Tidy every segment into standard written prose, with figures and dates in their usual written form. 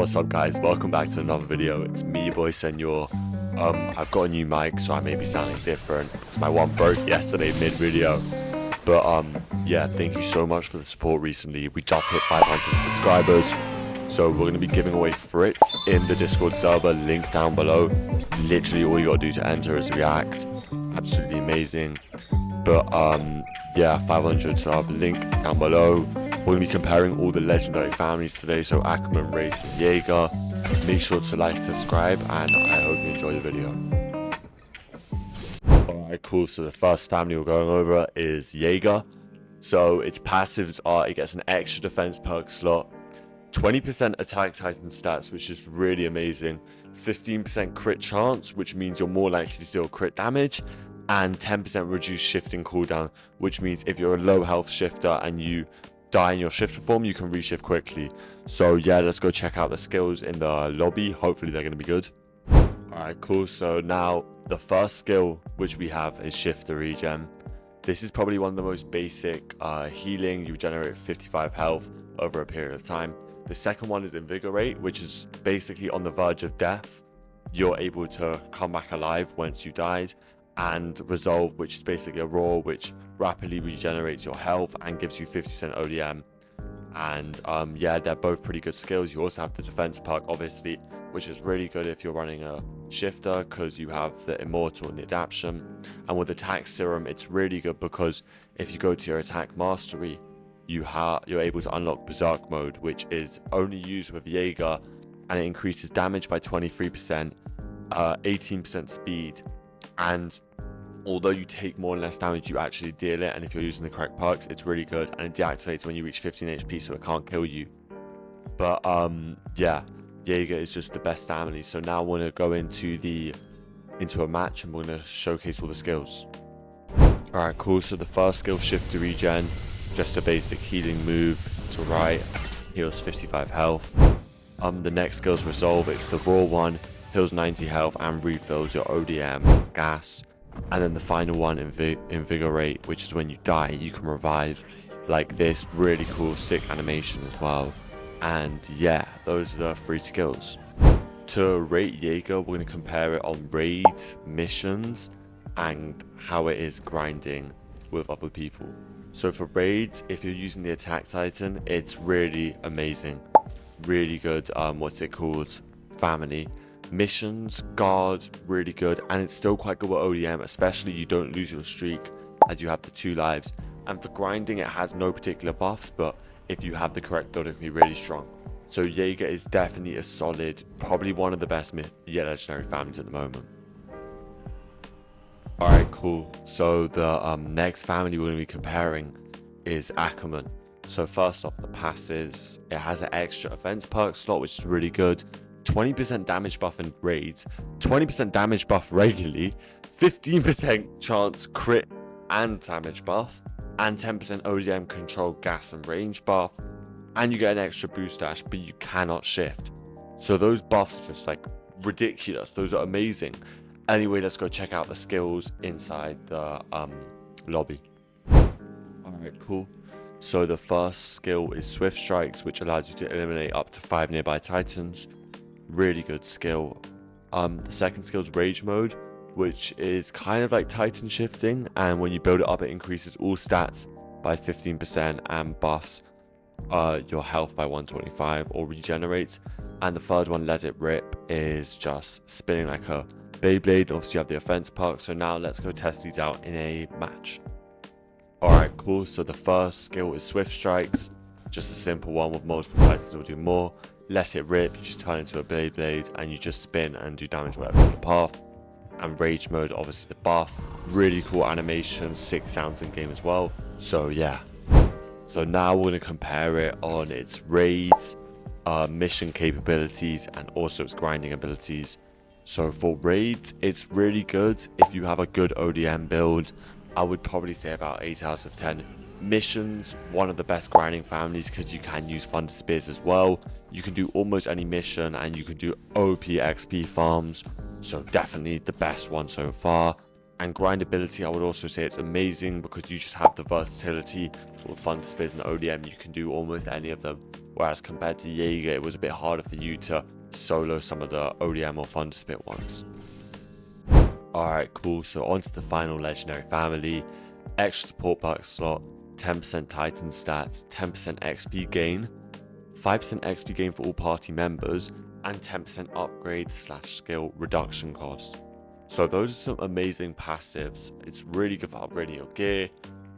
What's up guys, welcome back to another video. It's me, your boy Senor. I've got a new mic, so I may be sounding different because my one broke yesterday mid-video. But yeah, thank you so much for the support recently. We just hit 500 subscribers, so we're going to be giving away Fritz in the Discord server, link down below. Literally all you got to do to enter is react. Absolutely amazing. But yeah, 500, so I have a link down below. We're going to be comparing all the legendary families today, so Ackerman, Race, and Jagger. Make sure to like, subscribe, and I hope you enjoy the video. Alright, cool. So the first family we're going over is Jagger. So its passives are, it gets an extra defense perk slot, 20% attack titan stats, which is really amazing, 15% crit chance, which means you're more likely to deal crit damage, and 10% reduced shifting cooldown, which means if you're a low health shifter and you die in your shifter form, you can reshift quickly. So yeah, let's go check out the skills in the lobby. Hopefully they're going to be good. Alright, cool. So now the first skill which we have is shifter regen. This is probably one of the most basic healing. You generate 55 health over a period of time. The second one is invigorate, which is basically on the verge of death. You're able to come back alive once you died. And resolve, which is basically a roar which rapidly regenerates your health and gives you 50% ODM. And yeah, they're both pretty good skills. You also have the defense perk, obviously, which is really good if you're running a shifter because you have the immortal and the adaption. And with attack serum, it's really good because if you go to your attack mastery, you're able to unlock berserk mode, which is only used with Jagger, and it increases damage by 23%, 18% speed. And although you take more and less damage, you actually deal it, and if you're using the correct perks, it's really good, and it deactivates when you reach 15 HP, so it can't kill you. But yeah, Jagger is just the best family. So now we're going to go into a match, and we're going to showcase all the skills. Alright, cool. So the first skill, shifter regen, just a basic healing move to right, heals 55 health. The next skill is resolve. It's the raw one, heals 90 health and refills your ODM, gas. And then the final one, invigorate, which is when you die, you can revive like this. Really cool, sick animation as well. And yeah, those are the 3 skills. To rate Jagger, we're going to compare it on raids, missions, and how it is grinding with other people. So for raids, if you're using the attack titan, it's really amazing. Really good, what's it called? Family. Missions, guard, really good, and it's still quite good with ODM, especially you don't lose your streak as you have the 2 lives. And for grinding, it has no particular buffs, but if you have the correct build, it can be really strong. So Jagger is definitely a solid, probably one of the best legendary families at the moment. Alright, cool. So the next family we're going to be comparing is Ackerman. So first off, the passives, it has an extra offense perk slot, which is really good. 20% damage buff in raids, 20% damage buff regularly, 15% chance crit and damage buff, and 10% ODM control, gas and range buff, and you get an extra boost dash, but you cannot shift. So those buffs are just like ridiculous. Those are amazing. Anyway, let's go check out the skills inside the lobby. Alright, cool. So the first skill is Swift Strikes, which allows you to eliminate up to 5 nearby titans. Really good skill. The second skill is Rage Mode, which is kind of like Titan shifting, and when you build it up, it increases all stats by 15% and buffs your health by 125 or regenerates. And the third one, Let It Rip, is just spinning like a Beyblade. Obviously you have the offense perk. So now let's go test these out in a match. Alright, cool. So the first skill is Swift Strikes, just a simple one with multiple titans will do more. Let It Rip, you just turn into a Beyblade and you just spin and do damage wherever in the path. And Rage Mode, obviously the buff. Really cool animation, sick sounds in game as well. So yeah. So now we're going to compare it on its raids, mission capabilities, and also its grinding abilities. So for raids, it's really good. If you have a good ODM build, I would probably say about 8 out of 10. Missions, one of the best grinding families because you can use Thunder Spears as well. You can do almost any mission and you can do OP XP farms. So definitely the best one so far. And grindability, I would also say it's amazing because you just have the versatility with Thunder Spears and ODM. You can do almost any of them. whereas compared to Jaeger, it was a bit harder for you to solo some of the ODM or Thunderspit ones. Alright, cool. So on to the final legendary family. Extra support perk slot, 10% Titan stats, 10% XP gain, 5% XP gain for all party members, and 10% upgrade / skill reduction cost. So those are some amazing passives. It's really good for upgrading your gear.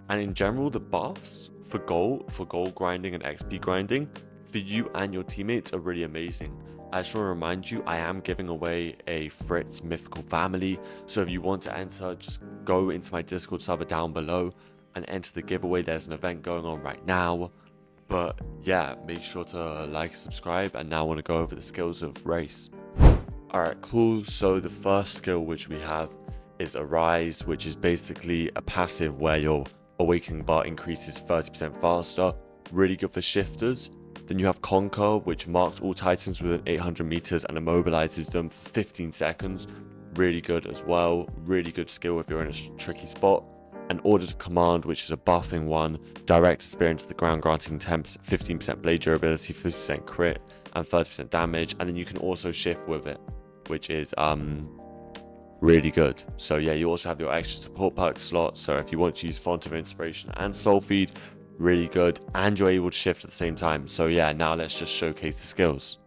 And in general, the buffs for gold grinding and XP grinding for you and your teammates are really amazing. I just want to remind you, I am giving away a Fritz mythical family. So if you want to enter, just go into my Discord server down below and enter the giveaway. There's an event going on right now. But yeah, make sure to like and subscribe. And now I want to go over the skills of Race. Alright, cool. So the first skill which we have is Arise, which is basically a passive where your awakening bar increases 30% faster. Really good for shifters. Then you have Conquer, which marks all titans within 800 meters and immobilizes them for 15 seconds. Really good as well. Really good skill if you're in a tricky spot. And Order to Command, which is a buffing one. Direct spear into the ground, granting 15% blade durability, 50% crit, and 30% damage. And then you can also shift with it, which is really good. So yeah, you also have your extra support perk slot. So if you want to use Font of Inspiration and Soul Feed, really good, and you're able to shift at the same time. So yeah, now let's just showcase the skills.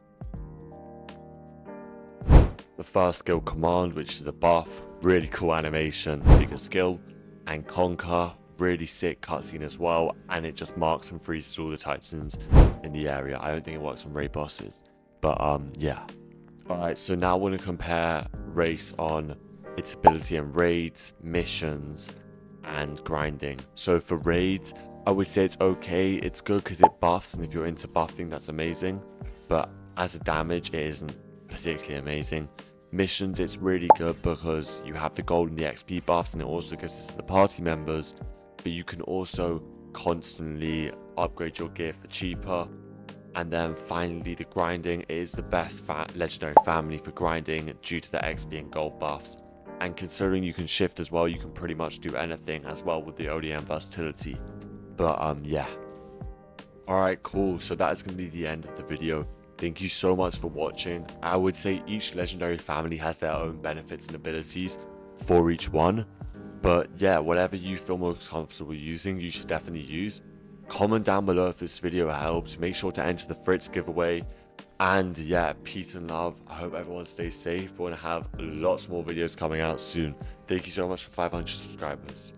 The first skill, Command, which is the buff, really cool animation, really good skill. And Conquer, really sick cutscene as well, and it just marks and freezes all the titans in the area. I don't think it works on raid bosses, but yeah. Alright, so now I want to compare Race on its ability in raids, missions, and grinding. So for raids, I would say it's okay. It's good because it buffs, and if you're into buffing, that's amazing. But as a damage, it isn't particularly amazing. Missions, it's really good because you have the gold and the XP buffs, and it also gives it to the party members. But you can also constantly upgrade your gear for cheaper. And then finally, the grinding is the best legendary family for grinding due to the XP and gold buffs. And considering you can shift as well, you can pretty much do anything as well with the ODM versatility. But yeah. Alright, cool. So that is going to be the end of the video. Thank you so much for watching. I would say each legendary family has their own benefits and abilities for each one. But yeah, whatever you feel most comfortable using, you should definitely use. Comment down below if this video helped. Make sure to enter the Fritz giveaway. And yeah, peace and love. I hope everyone stays safe. We're going to have lots more videos coming out soon. Thank you so much for 500 subscribers.